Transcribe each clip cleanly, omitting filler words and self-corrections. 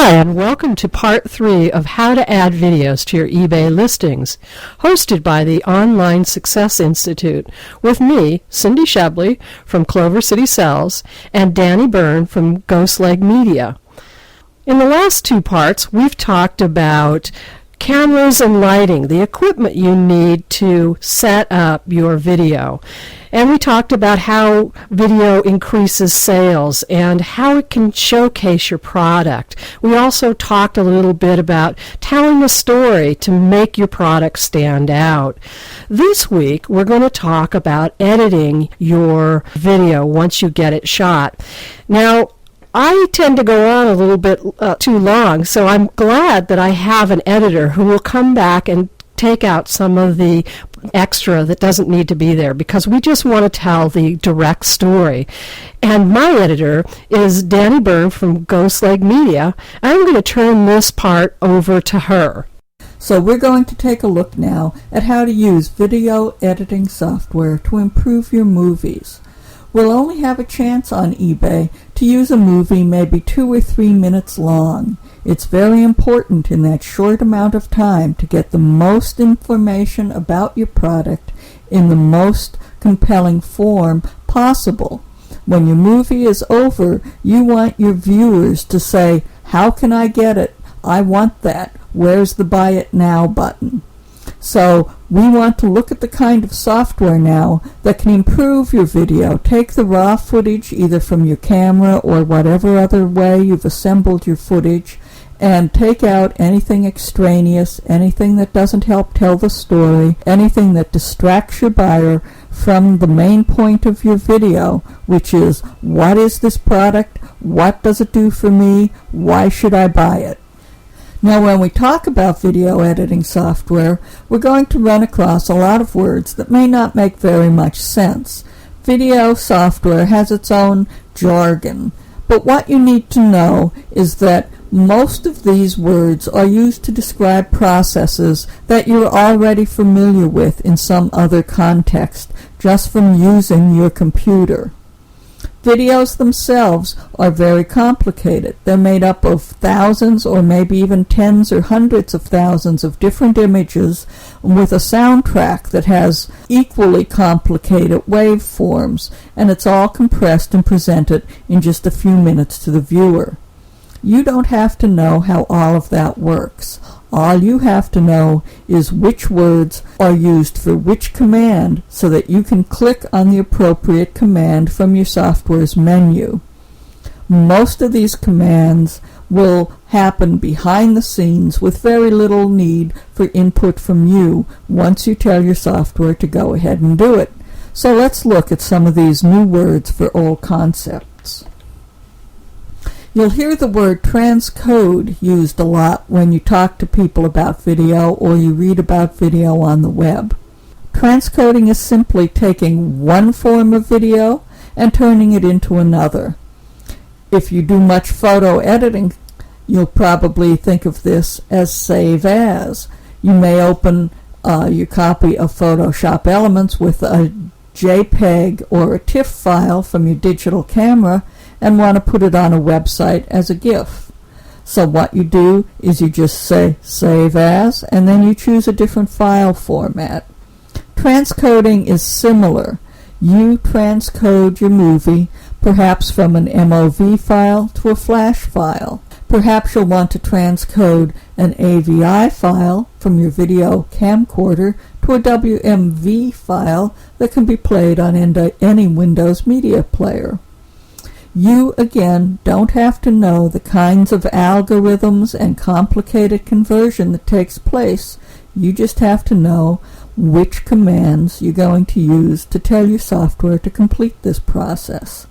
Hi, and welcome to part 3 of How to Add Videos to Your eBay Listings, hosted by the Online Success Institute, with me, Cindy Shebley from Clover City Sells, and Danny Byrne from Ghostleg Media. In the last 2 parts, we've talked about cameras and lighting, the equipment you need to set up your video. And we talked about how video increases sales and how it can showcase your product. We also talked a little bit about telling a story to make your product stand out. This week, we're going to talk about editing your video once you get it shot. Now, I tend to go on a little bit too long, so I'm glad that I have an editor who will come back and take out some of the extra that doesn't need to be there, because we just want to tell the direct story. And my editor is Danny Byrne from Ghostleg Media. I'm going to turn this part over to her. So we're going to take a look now at how to use video editing software to improve your movies. We'll only have a chance on eBay to use a movie maybe 2 or 3 minutes long. It's very important in that short amount of time to get the most information about your product in the most compelling form possible. When your movie is over, you want your viewers to say, "How can I get it? I want that. Where's the Buy It Now button?" So we want to look at the kind of software now that can improve your video. Take the raw footage either from your camera or whatever other way you've assembled your footage, and take out anything extraneous, anything that doesn't help tell the story, anything that distracts your buyer from the main point of your video, which is, what is this product? What does it do for me? Why should I buy it? Now, when we talk about video editing software, we're going to run across a lot of words that may not make very much sense. Video software has its own jargon, but what you need to know is that most of these words are used to describe processes that you're already familiar with in some other context, just from using your computer. Videos themselves are very complicated. They're made up of thousands or maybe even tens or hundreds of thousands of different images with a soundtrack that has equally complicated waveforms, and it's all compressed and presented in just a few minutes to the viewer. You don't have to know how all of that works. All you have to know is which words are used for which command so that you can click on the appropriate command from your software's menu. Most of these commands will happen behind the scenes with very little need for input from you once you tell your software to go ahead and do it. So let's look at some of these new words for old concepts. You'll hear the word transcode used a lot when you talk to people about video or you read about video on the web. Transcoding is simply taking one form of video and turning it into another. If you do much photo editing, you'll probably think of this as save as. You may open your copy of Photoshop Elements with a JPEG or a TIFF file from your digital camera and want to put it on a website as a GIF. So what you do is you just say save as, and then you choose a different file format. Transcoding is similar. You transcode your movie, perhaps from an MOV file to a flash file. Perhaps you'll want to transcode an AVI file from your video camcorder to a WMV file that can be played on any Windows media player. You, again, don't have to know the kinds of algorithms and complicated conversion that takes place. You just have to know which commands you're going to use to tell your software to complete this process.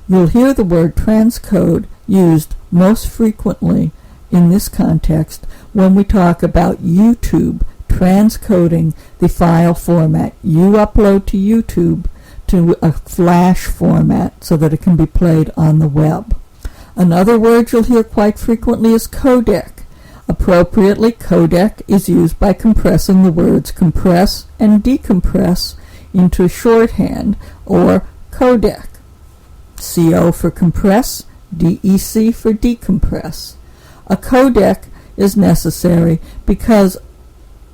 You'll hear the word transcode used most frequently in this context when we talk about YouTube transcoding the file format you upload to YouTube to a flash format so that it can be played on the web. Another word you'll hear quite frequently is codec. Appropriately, codec is used by compressing the words compress and decompress into shorthand, or codec. CO for compress, DEC for decompress. A codec is necessary because,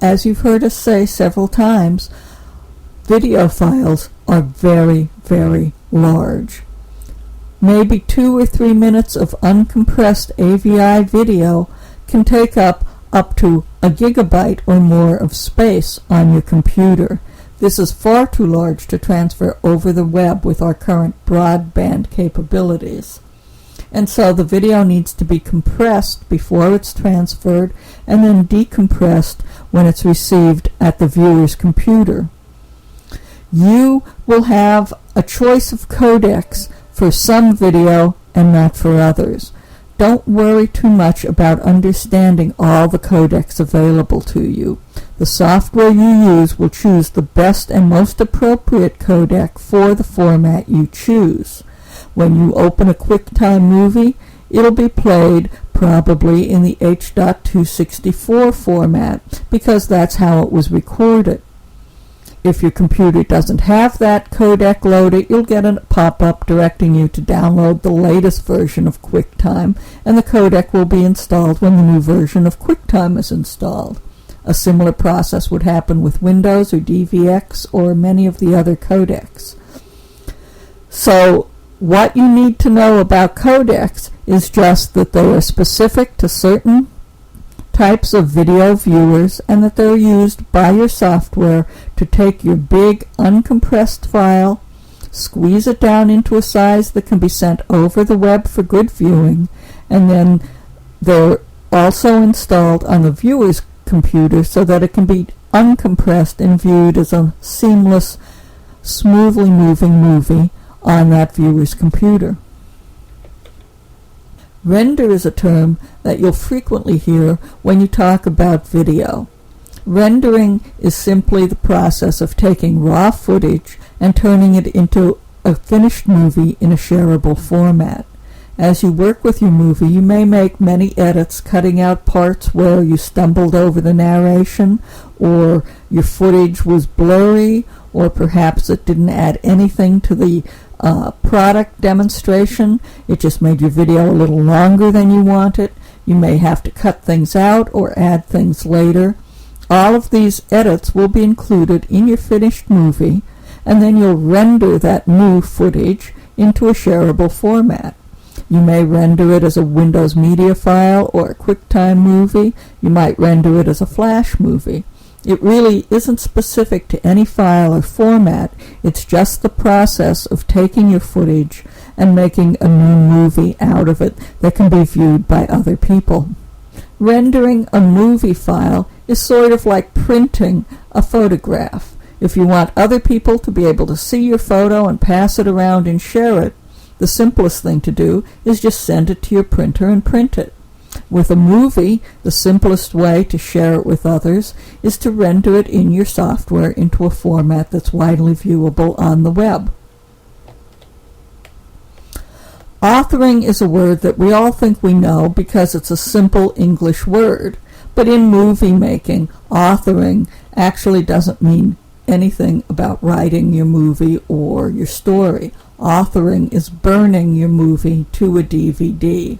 as you've heard us say several times, video files are very, very large. Maybe 2 or 3 minutes of uncompressed AVI video can take up to a gigabyte or more of space on your computer. This is far too large to transfer over the web with our current broadband capabilities. And so the video needs to be compressed before it's transferred and then decompressed when it's received at the viewer's computer. You will have a choice of codecs for some video and not for others. Don't worry too much about understanding all the codecs available to you. The software you use will choose the best and most appropriate codec for the format you choose. When you open a QuickTime movie, it'll be played probably in the H.264 format because that's how it was recorded. If your computer doesn't have that codec loaded, you'll get a pop-up directing you to download the latest version of QuickTime, and the codec will be installed when the new version of QuickTime is installed. A similar process would happen with Windows or DVX or many of the other codecs. So, what you need to know about codecs is just that they are specific to certain types of video viewers and that they're used by your software to take your big uncompressed file, squeeze it down into a size that can be sent over the web for good viewing, and then they're also installed on the viewer's computer so that it can be uncompressed and viewed as a seamless, smoothly moving movie on that viewer's computer. Render is a term that you'll frequently hear when you talk about video. Rendering is simply the process of taking raw footage and turning it into a finished movie in a shareable format. As you work with your movie, you may make many edits, cutting out parts where you stumbled over the narration, or your footage was blurry, or perhaps it didn't add anything to the product demonstration. It just made your video a little longer than you wanted. You may have to cut things out or add things later. All of these edits will be included in your finished movie, and then you'll render that new footage into a shareable format. You may render it as a Windows media file or a QuickTime movie. You might render it as a Flash movie. It really isn't specific to any file or format. It's just the process of taking your footage and making a new movie out of it that can be viewed by other people. Rendering a movie file is sort of like printing a photograph. If you want other people to be able to see your photo and pass it around and share it, the simplest thing to do is just send it to your printer and print it. With a movie, the simplest way to share it with others is to render it in your software into a format that's widely viewable on the web. Authoring is a word that we all think we know because it's a simple English word, but in movie making, authoring actually doesn't mean anything about writing your movie or your story. Authoring is burning your movie to a DVD.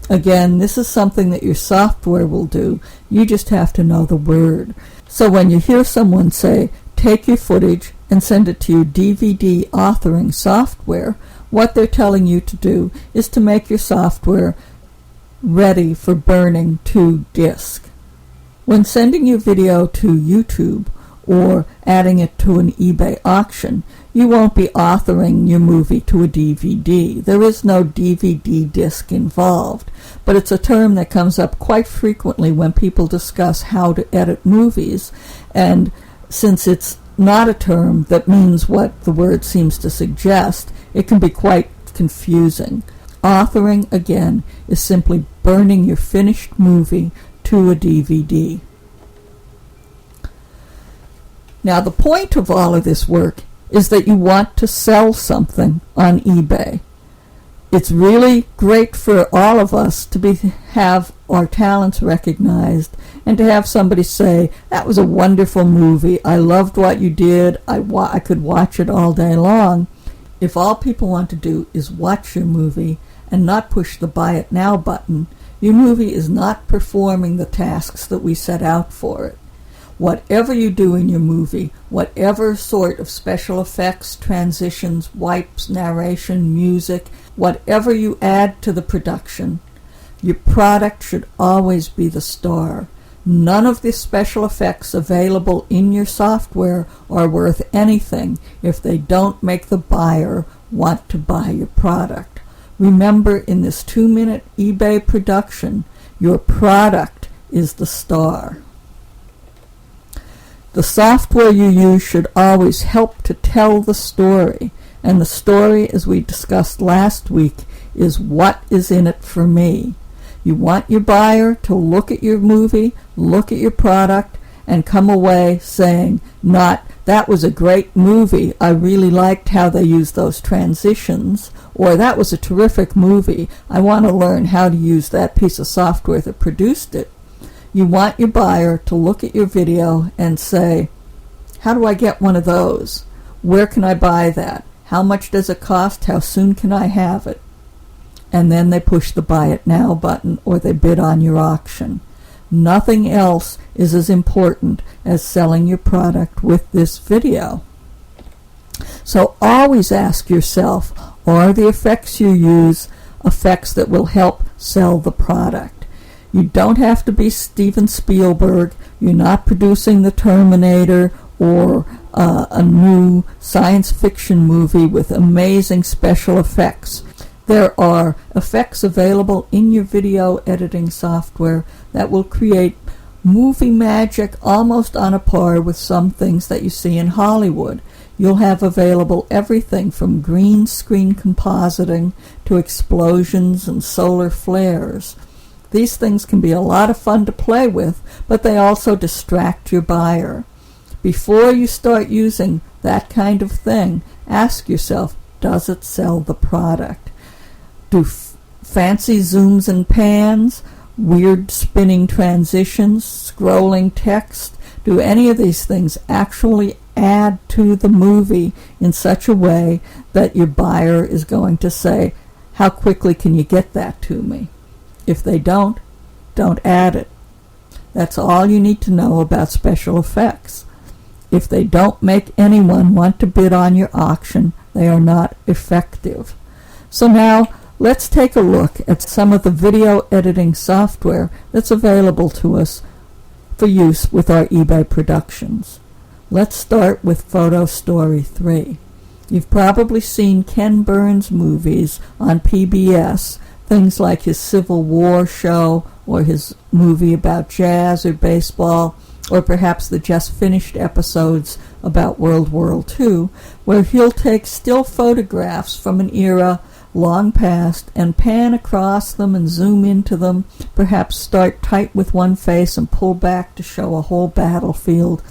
Again, this is something that your software will do. You just have to know the word. So when you hear someone say, take your footage and send it to your DVD authoring software, what they're telling you to do is to make your software ready for burning to disk. When sending your video to YouTube or adding it to an eBay auction, you won't be authoring your movie to a DVD. There is no DVD disc involved, but it's a term that comes up quite frequently when people discuss how to edit movies, and since it's not a term that means what the word seems to suggest, it can be quite confusing. Authoring, again, is simply burning your finished movie to a DVD. Now, the point of all of this work is that you want to sell something on eBay. It's really great for all of us to have our talents recognized and to have somebody say, that was a wonderful movie, I loved what you did, I could watch it all day long. If all people want to do is watch your movie and not push the buy it now button, your movie is not performing the tasks that we set out for it. Whatever you do in your movie, whatever sort of special effects, transitions, wipes, narration, music, whatever you add to the production, your product should always be the star. None of the special effects available in your software are worth anything if they don't make the buyer want to buy your product. Remember, in this 2-minute eBay production, your product is the star. The software you use should always help to tell the story, and the story, as we discussed last week, is what is in it for me. You want your buyer to look at your movie, look at your product, and come away saying, not, that was a great movie, I really liked how they used those transitions, or that was a terrific movie, I want to learn how to use that piece of software that produced it. You want your buyer to look at your video and say, how do I get one of those? Where can I buy that? How much does it cost? How soon can I have it? And then they push the Buy It Now button, or they bid on your auction. Nothing else is as important as selling your product with this video. So always ask yourself, are the effects you use effects that will help sell the product? You don't have to be Steven Spielberg. You're not producing The Terminator or a new science fiction movie with amazing special effects. There are effects available in your video editing software that will create movie magic almost on a par with some things that you see in Hollywood. You'll have available everything from green screen compositing to explosions and solar flares. These things can be a lot of fun to play with, but they also distract your buyer. Before you start using that kind of thing, ask yourself, does it sell the product? Do fancy zooms and pans, weird spinning transitions, scrolling text, do any of these things actually add to the movie in such a way that your buyer is going to say, how quickly can you get that to me? If they don't add it. That's all you need to know about special effects. If they don't make anyone want to bid on your auction, they are not effective. So now, let's take a look at some of the video editing software that's available to us for use with our eBay productions. Let's start with Photo Story 3. You've probably seen Ken Burns movies on PBS, things like his Civil War show or his movie about jazz or baseball, or perhaps the just finished episodes about World War II, where he'll take still photographs from an era long past and pan across them and zoom into them, perhaps start tight with one face and pull back to show a whole battlefield.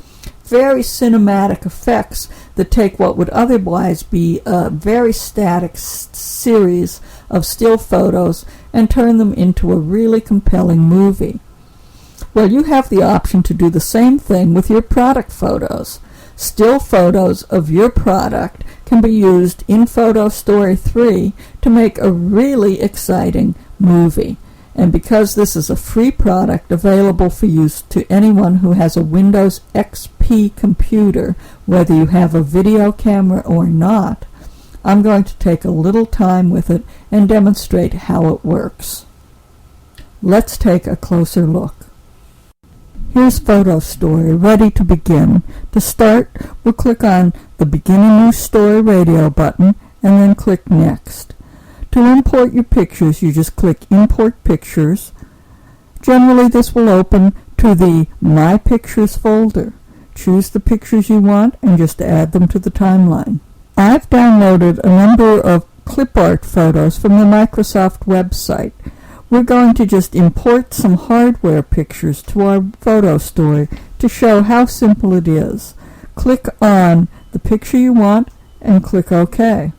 Very cinematic effects that take what would otherwise be a very static series of still photos and turn them into a really compelling movie. Well, you have the option to do the same thing with your product photos. Still photos of your product can be used in Photo Story 3 to make a really exciting movie. And because this is a free product available for use to anyone who has a Windows XP computer, whether you have a video camera or not, I'm going to take a little time with it and demonstrate how it works. Let's take a closer look. Here's Photo Story, ready to begin. To start, we'll click on the Begin a New Story radio button and then click Next. To import your pictures, you just click Import Pictures. Generally, this will open to the My Pictures folder. Choose the pictures you want and just add them to the timeline. I've downloaded a number of clip art photos from the Microsoft website. We're going to just import some hardware pictures to our Photo Story to show how simple it is. Click on the picture you want and click OK.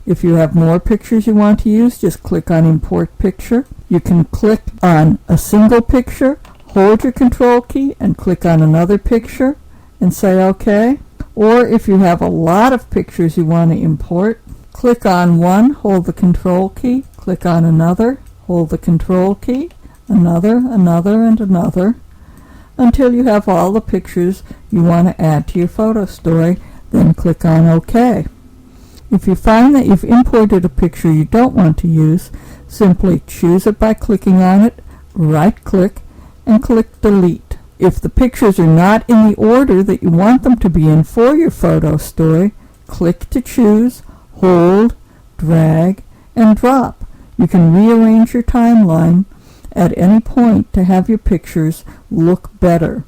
If you have more pictures you want to use, just click on Import Picture. You can click on a single picture, hold your Control key, and click on another picture and say OK. Or if you have a lot of pictures you want to import, click on one, hold the Control key, click on another, hold the Control key, another, and another, until you have all the pictures you want to add to your photo story. Then click on OK. If you find that you've imported a picture you don't want to use, simply choose it by clicking on it, right-click, and click Delete. If the pictures are not in the order that you want them to be in for your photo story, click to choose, hold, drag, and drop. You can rearrange your timeline at any point to have your pictures look better.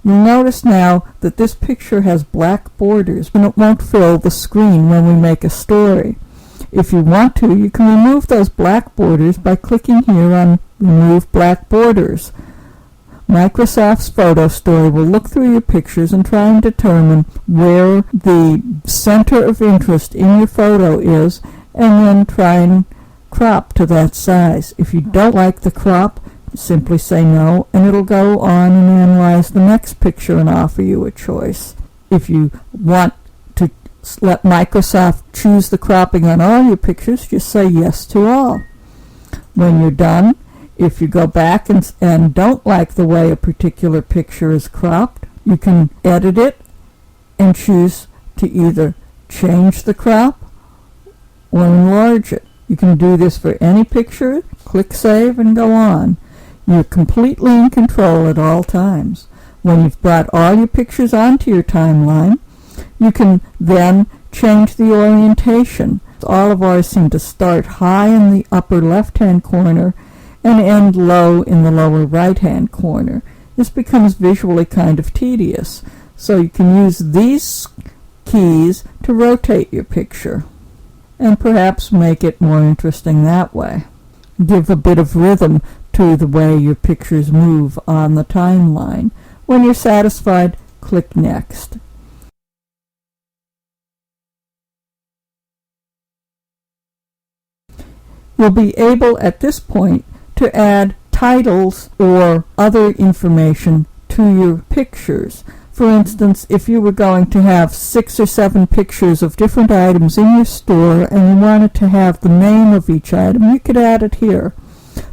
You'll notice now that this picture has black borders and it won't fill the screen when we make a story. If you want to, you can remove those black borders by clicking here on Remove Black Borders. Microsoft's Photo Story will look through your pictures and try and determine where the center of interest in your photo is, and then try and crop to that size. If you don't like the crop, simply say no, and it'll go on and analyze the next picture and offer you a choice. If you want to let Microsoft choose the cropping on all your pictures, just say yes to all. When you're done, if you go back and don't like the way a particular picture is cropped, you can edit it and choose to either change the crop or enlarge it. You can do this for any picture, click Save, and go on. You're completely in control at all times. When you've brought all your pictures onto your timeline, you can then change the orientation. All of ours seem to start high in the upper left-hand corner and end low in the lower right-hand corner. This becomes visually kind of tedious, so you can use these keys to rotate your picture and perhaps make it more interesting that way. Give a bit of rhythm to the way your pictures move on the timeline. When you're satisfied, click Next. You'll be able at this point to add titles or other information to your pictures. For instance, if you were going to have 6 or 7 pictures of different items in your store and you wanted to have the name of each item, you could add it here.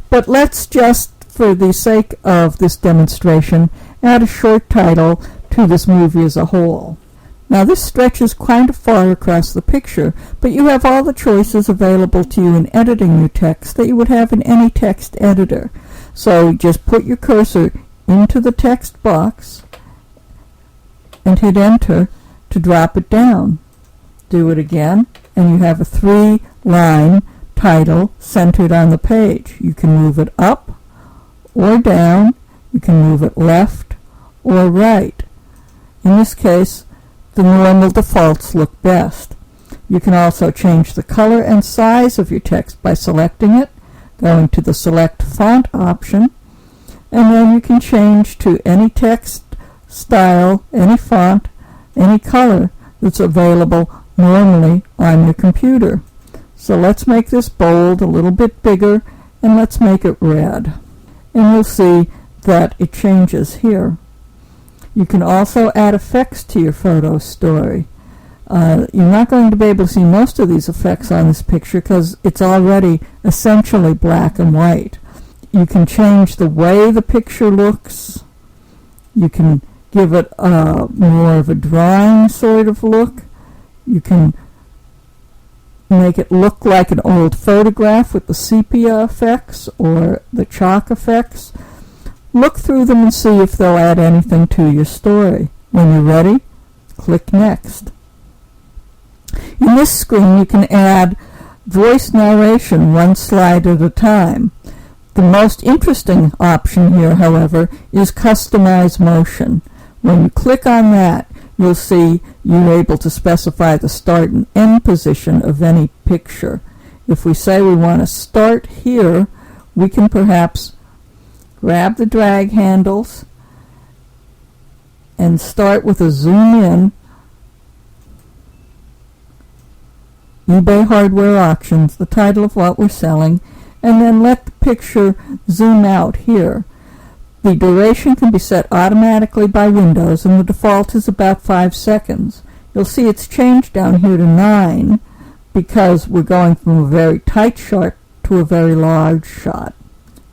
But let's just, for the sake of this demonstration, add a short title to this movie as a whole. Now this stretches kind of far across the picture, but you have all the choices available to you in editing your text that you would have in any text editor. So just put your cursor into the text box and hit Enter to drop it down. Do it again, and you have a 3-line title centered on the page. You can move it up or down. You can move it left or right. In this case, the normal defaults look best. You can also change the color and size of your text by selecting it, going to the Select Font option, and then you can change to any text style, any font, any color that's available normally on your computer. So let's make this bold, a little bit bigger, and let's make it red. And you'll see that it changes here. You can also add effects to your photo story. You're not going to be able to see most of these effects on this picture because it's already essentially black and white. You can change the way the picture looks. You can give it more of a drawing sort of look. You can make it look like an old photograph with the sepia effects or the chalk effects. Look through them and see if they'll add anything to your story. When you're ready, click Next. In this screen, you can add voice narration one slide at a time. The most interesting option here, however, is Customize Motion. When you click on that, you'll see you're able to specify the start and end position of any picture. If we say we want to start here, we can perhaps grab the drag handles and start with a zoom in. eBay Hardware Auctions, the title of what we're selling, and then let the picture zoom out here. The duration can be set automatically by Windows, and the default is about 5 seconds. You'll see it's changed down here to 9 because we're going from a very tight shot to a very large shot.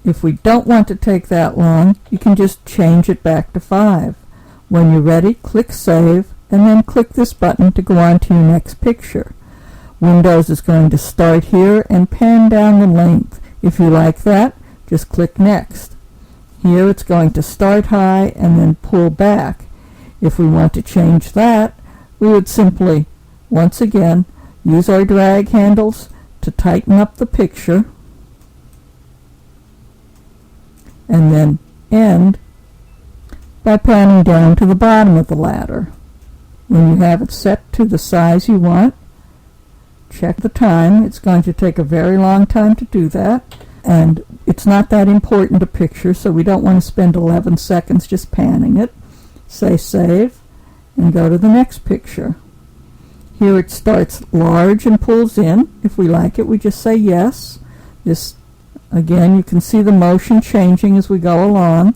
If we don't want to take that long, you can just change it back to 5. When you're ready, click Save, and then click this button to go on to your next picture. Windows is going to start here and pan down the length. If you like that, just click Next. Here it's going to start high and then pull back. If we want to change that, we would simply, once again, use our drag handles to tighten up the picture and then end by panning down to the bottom of the ladder. When you have it set to the size you want, check the time. It's going to take a very long time to do that, and it's not that important a picture, so we don't want to spend 11 seconds just panning it. Say Save and go to the next picture. Here it starts large and pulls in. If we like it, we just say yes. This, again, you can see the motion changing as we go along.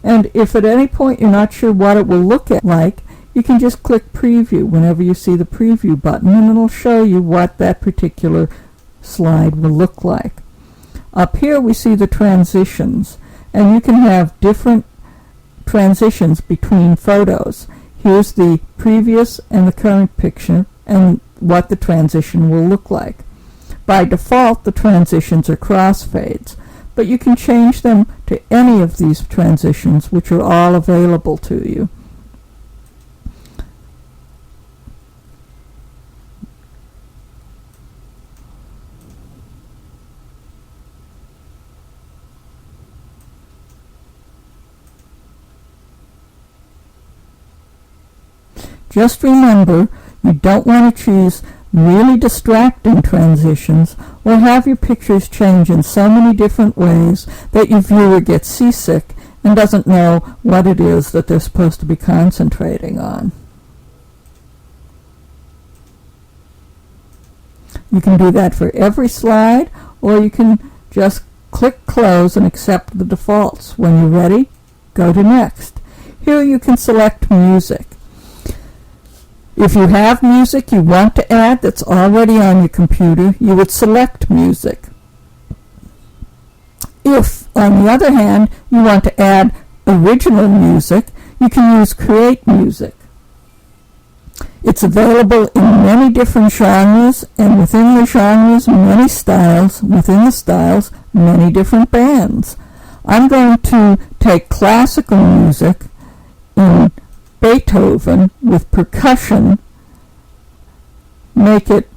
And if at any point you're not sure what it will look like, you can just click Preview whenever you see the Preview button, and it'll show you what that particular slide will look like. Up here we see the transitions, and you can have different transitions between photos. Here's the previous and the current picture and what the transition will look like. By default, the transitions are crossfades, but you can change them to any of these transitions, which are all available to you. Just remember, you don't want to choose really distracting transitions or have your pictures change in so many different ways that your viewer gets seasick and doesn't know what it is that they're supposed to be concentrating on. You can do that for every slide, or you can just click Close and accept the defaults. When you're ready, go to Next. Here you can select music. If you have music you want to add that's already on your computer, you would select Music. If, on the other hand, you want to add original music, you can use Create Music. It's available in many different genres, and within the genres, many styles, within the styles, many different bands. I'm going to take classical music in Beethoven with percussion, make it,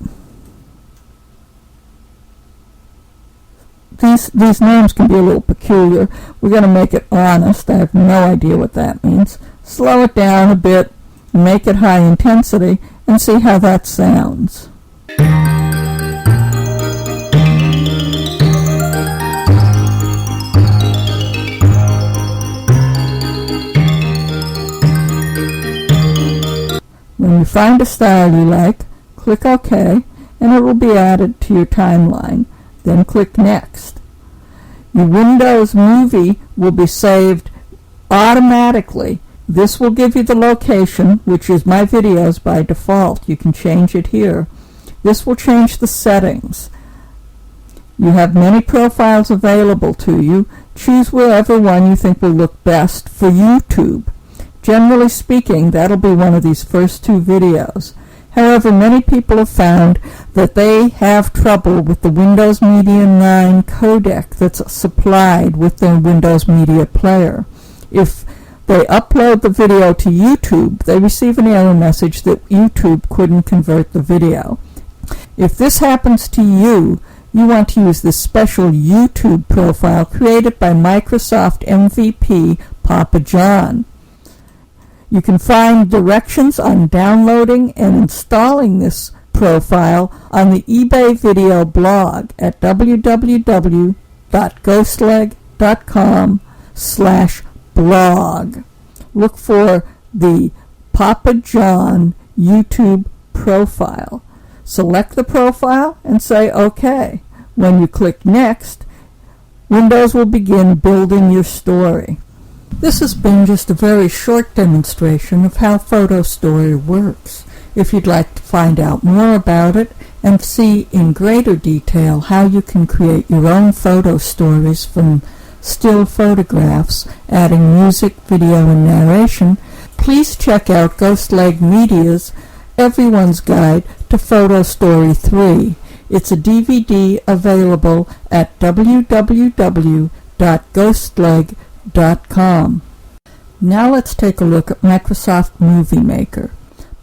these names can be a little peculiar. We're going to make it honest. I have no idea what that means. Slow it down a bit, make it high intensity, and see how that sounds. When you find a style you like, click OK, and it will be added to your timeline. Then click Next. Your Windows movie will be saved automatically. This will give you the location, which is my videos by default. You can change it here. This will change the settings. You have many profiles available to you. Choose wherever one you think will look best for YouTube. Generally speaking, that'll be one of these first two videos. However, many people have found that they have trouble with the Windows Media 9 codec that's supplied with their Windows Media Player. If they upload the video to YouTube, they receive an error message that YouTube couldn't convert the video. If this happens to you, you want to use this special YouTube profile created by Microsoft MVP Papa John. You can find directions on downloading and installing this profile on the eBay video blog at www.ghostleg.com/blog. Look for the Papa John YouTube profile. Select the profile and say OK. When you click Next, Windows will begin building your story. This has been just a very short demonstration of how Photo Story works. if you'd like to find out more about it and see in greater detail how you can create your own photo stories from still photographs, adding music, video, and narration, please check out Ghost Leg Media's Everyone's Guide to Photo Story 3. It's a DVD available at www.ghostleg.com. Now let's take a look at Microsoft Movie Maker.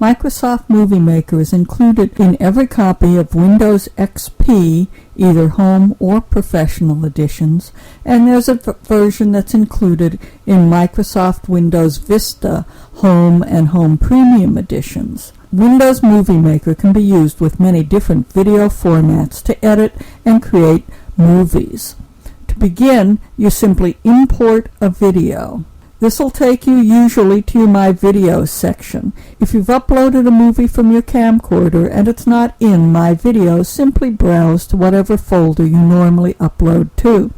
Microsoft Movie Maker is included in every copy of Windows XP, either Home or Professional editions, and there's a version that's included in Microsoft Windows Vista Home and Home Premium editions. Windows Movie Maker can be used with many different video formats to edit and create movies. To begin, you simply import a video. This will take you usually to your My Videos section. If you've uploaded a movie from your camcorder and it's not in My Videos, simply browse to whatever folder you normally upload to.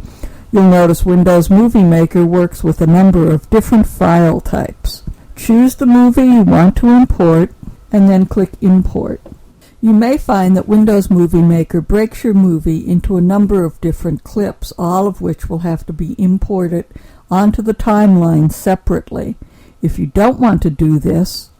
You'll notice Windows Movie Maker works with a number of different file types. Choose the movie you want to import and then click Import. You may find that Windows Movie Maker breaks your movie into a number of different clips, all of which will have to be imported onto the timeline separately. If you don't want to do this,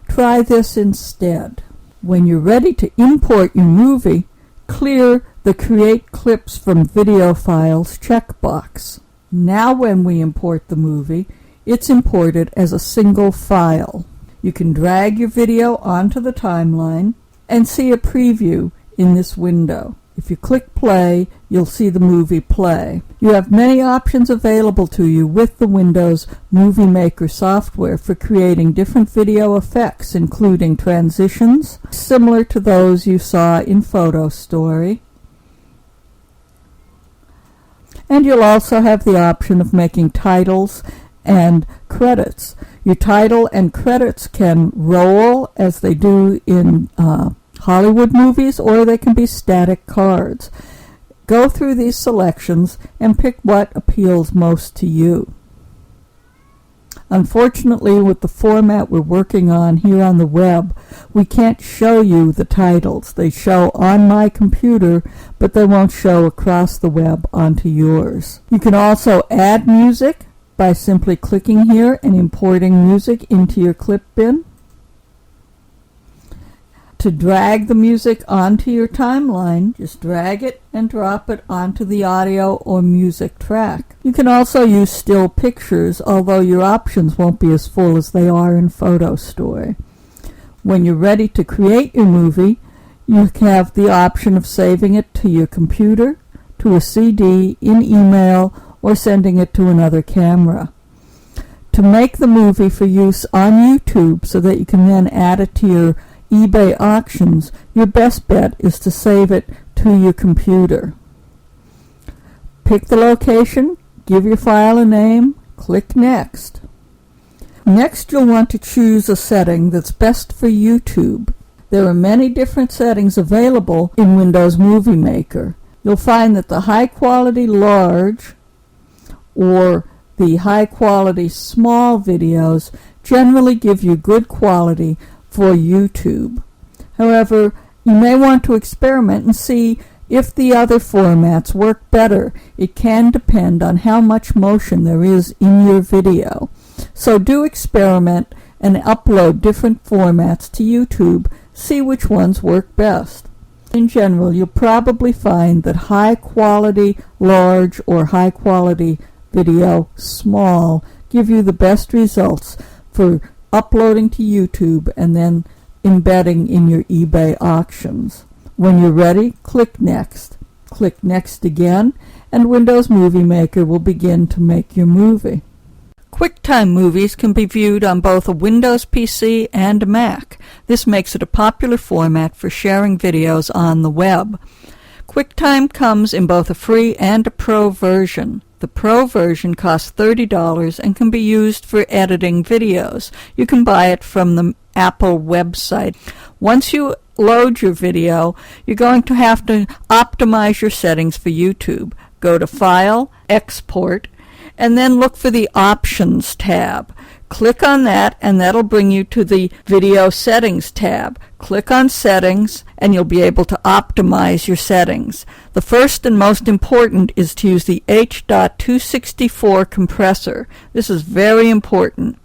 try this instead. When you're ready to import your movie, clear the Create Clips from Video Files checkbox. Now when we import the movie, it's imported as a single file. You can drag your video onto the timeline and see a preview in this window. If you click play, you'll see the movie play. You have many options available to you with the Windows Movie Maker software for creating different video effects, including transitions, similar to those you saw in Photo Story. And you'll also have the option of making titles and credits. Your title and credits can roll as they do in Hollywood movies, or they can be static cards. Go through these selections and pick what appeals most to you. Unfortunately, with the format we're working on here on the web, we can't show you the titles. They show on my computer, but they won't show across the web onto yours. You can also add music by simply clicking here and importing music into your clip bin. To drag the music onto your timeline, just drag it and drop it onto the audio or music track. You can also use still pictures, although your options won't be as full as they are in Photo Story. When you're ready to create your movie, you have the option of saving it to your computer, to a CD, in email, or sending it to another camera. To make the movie for use on YouTube so that you can then add it to your eBay auctions, your best bet is to save it to your computer. Pick the location, give your file a name, click Next. Next, you'll want to choose a setting that's best for YouTube. There are many different settings available in Windows Movie Maker. You'll find that the high quality large or the high quality small videos generally give you good quality for YouTube. However, you may want to experiment and see if the other formats work better. It can depend on how much motion there is in your video. So do experiment and upload different formats to YouTube. See which ones work best. In general, you'll probably find that high quality large or high quality video small give you the best results for uploading to YouTube and then embedding in your eBay auctions. When you're ready, click Next. Click Next again, and Windows Movie Maker will begin to make your movie. QuickTime movies can be viewed on both a Windows PC and a Mac. This makes it a popular format for sharing videos on the web. QuickTime comes in both a free and a pro version. The Pro version costs $30 and can be used for editing videos. You can buy it from the Apple website. Once you load your video, you're going to have to optimize your settings for YouTube. Go to File, Export, and then look for the Options tab. Click on that, and that'll bring you to the Video Settings tab. Click on Settings, and you'll be able to optimize your settings. The first and most important is to use the H.264 compressor. This is very important.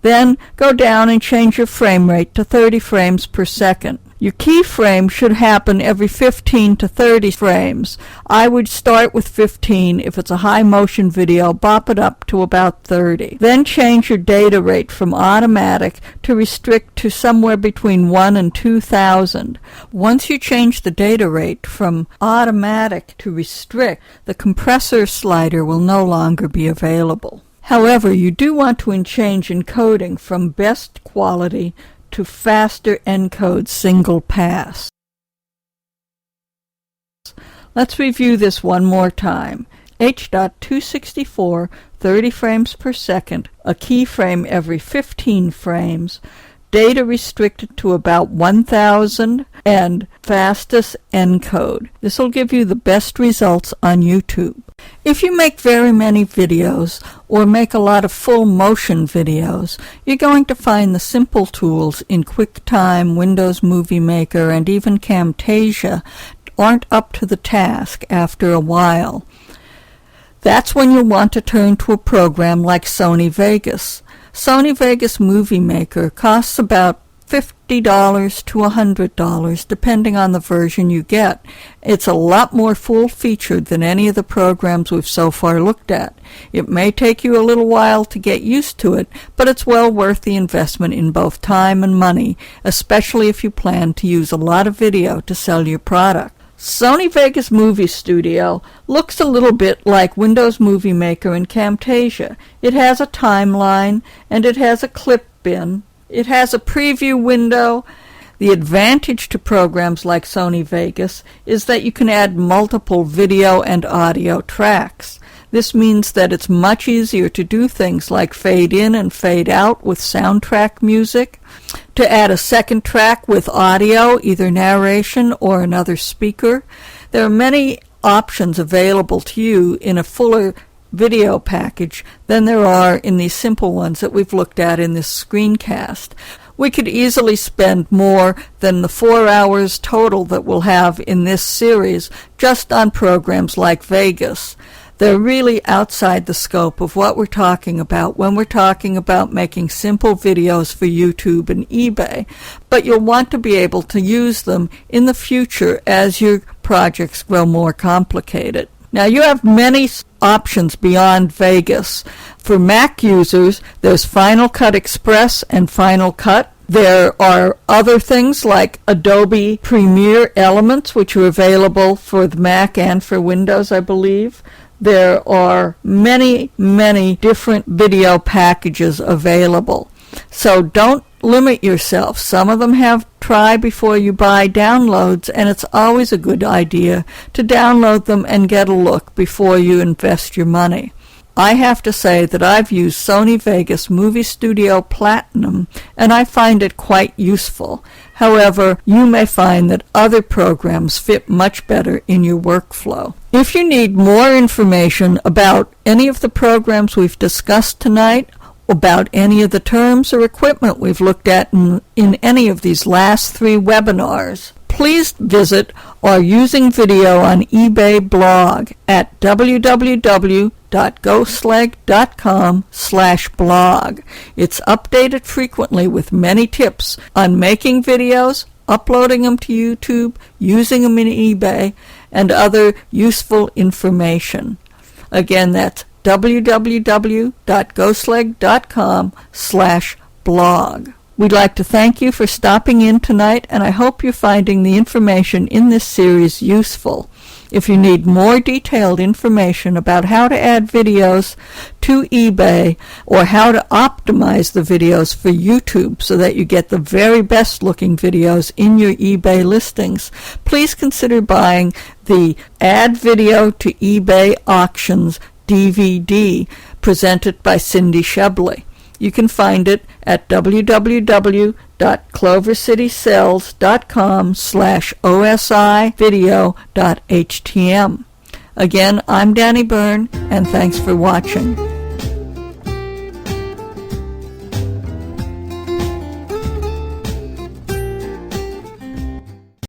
Then go down and change your frame rate to 30 frames per second. Your keyframe should happen every 15 to 30 frames. I would start with 15. If it's a high motion video, bop it up to about 30. Then change your data rate from automatic to restrict to somewhere between 1 and 2,000. Once you change the data rate from automatic to restrict, the compressor slider will no longer be available. However, you do want to change encoding from best quality to faster encode single pass. Let's review this one more time. H.264, 30 frames per second, a keyframe every 15 frames, data restricted to about 1,000, and fastest encode. This will give you the best results on YouTube. If you make very many videos or make a lot of full motion videos, you're going to find the simple tools in QuickTime, Windows Movie Maker, and even Camtasia aren't up to the task after a while. That's when you'll want to turn to a program like Sony Vegas. Sony Vegas Movie Maker costs about $50 to $100 depending on the version you get. It's a lot more full-featured than any of the programs we've so far looked at. It may take you a little while to get used to it, but it's well worth the investment in both time and money, especially if you plan to use a lot of video to sell your product. Sony Vegas Movie Studio looks a little bit like Windows Movie Maker and Camtasia. It has a timeline, and it has a clip bin. It has a preview window. The advantage to programs like Sony Vegas is that you can add multiple video and audio tracks. This means that it's much easier to do things like fade in and fade out with soundtrack music, to add a second track with audio, either narration or another speaker. There are many options available to you in a fuller video package than there are in these simple ones that we've looked at in this screencast. We could easily spend more than the 4 hours total that we'll have in this series just on programs like Vegas. They're really outside the scope of what we're talking about when we're talking about making simple videos for YouTube and eBay, but you'll want to be able to use them in the future as your projects grow more complicated. Now, you have many options beyond Vegas. For Mac users, there's Final Cut Express and Final Cut. There are other things like Adobe Premiere Elements, which are available for the Mac and for Windows, I believe. There are many, many different video packages available. So don't limit yourself. Some of them have try before you buy downloads, and it's always a good idea to download them and get a look before you invest your money. I have to say that I've used Sony Vegas Movie Studio Platinum, and I find it quite useful. However, you may find that other programs fit much better in your workflow. If you need more information about any of the programs we've discussed tonight, about any of the terms or equipment we've looked at in any of these last 3 webinars, please visit our Using Video on eBay blog at www.ghostleg.com/blog. It's updated frequently with many tips on making videos, uploading them to YouTube, using them in eBay, and other useful information. Again, that's www.ghostleg.com/blog. We'd like to thank you for stopping in tonight, and I hope you're finding the information in this series useful. If you need more detailed information about how to add videos to eBay or how to optimize the videos for YouTube so that you get the very best looking videos in your eBay listings, please consider buying the Add Video to eBay Auctions DVD presented by Cindy Shebley. You can find it at www.clovercitycells.com/OSIvideo.htm. Again, I'm Danny Byrne, and thanks for watching.